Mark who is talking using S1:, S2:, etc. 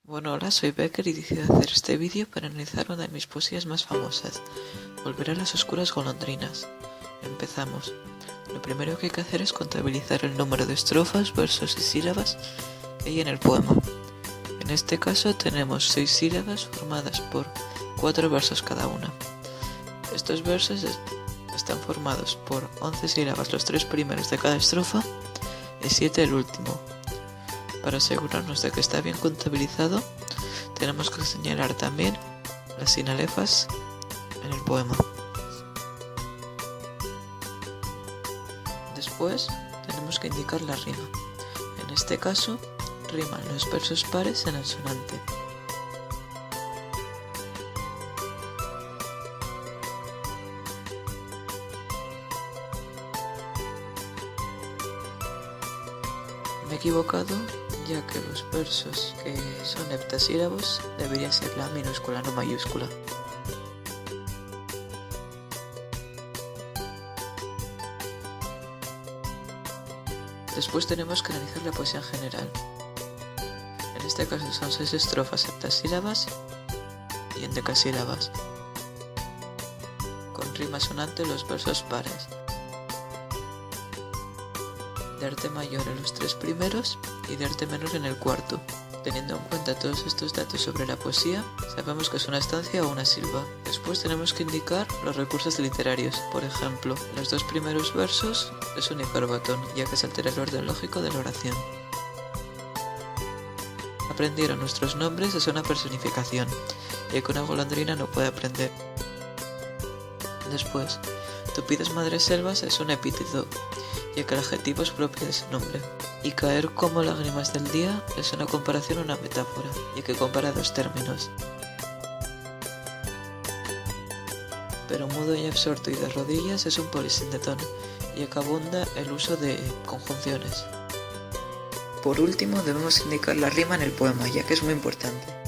S1: Bueno, hola, soy Becker y decidí hacer este vídeo para analizar una de mis poesías más famosas, Volver a las oscuras golondrinas. Empezamos. Lo primero que hay que hacer es contabilizar el número de estrofas, versos y sílabas que hay en el poema. En este caso tenemos 6 sílabas formadas por 4 versos cada una. Estos versos están formados por 11 sílabas los 3 primeros de cada estrofa y 7 el último. Para asegurarnos de que está bien contabilizado, tenemos que señalar también las sinalefas en el poema. Después tenemos que indicar la rima. En este caso, riman los versos pares en el sonante. Me he equivocado, ya que los versos que son heptasílabos debería ser la minúscula, no mayúscula. Después tenemos que analizar la poesía en general. En este caso son 6 estrofas heptasílabas y endecasílabas, con rima sonante los versos pares. De arte mayor en los 3 primeros y de arte menor en el cuarto. Teniendo en cuenta todos estos datos sobre la poesía, sabemos que es una estancia o una silva. Después tenemos que indicar los recursos literarios. Por ejemplo, los 2 primeros versos es un hiperbotón, ya que se altera el orden lógico de la oración. Aprendieron nuestros nombres es una personificación, ya que una golondrina no puede aprender. Después, tupidas madreselvas es un epíteto, ya que el adjetivo es propio de ese nombre. Y caer como lágrimas del día es una comparación o una metáfora, ya que compara 2 términos. Pero mudo y absorto y de rodillas es un polisintetón, ya que abunda el uso de conjunciones. Por último, debemos indicar la rima en el poema, ya que es muy importante.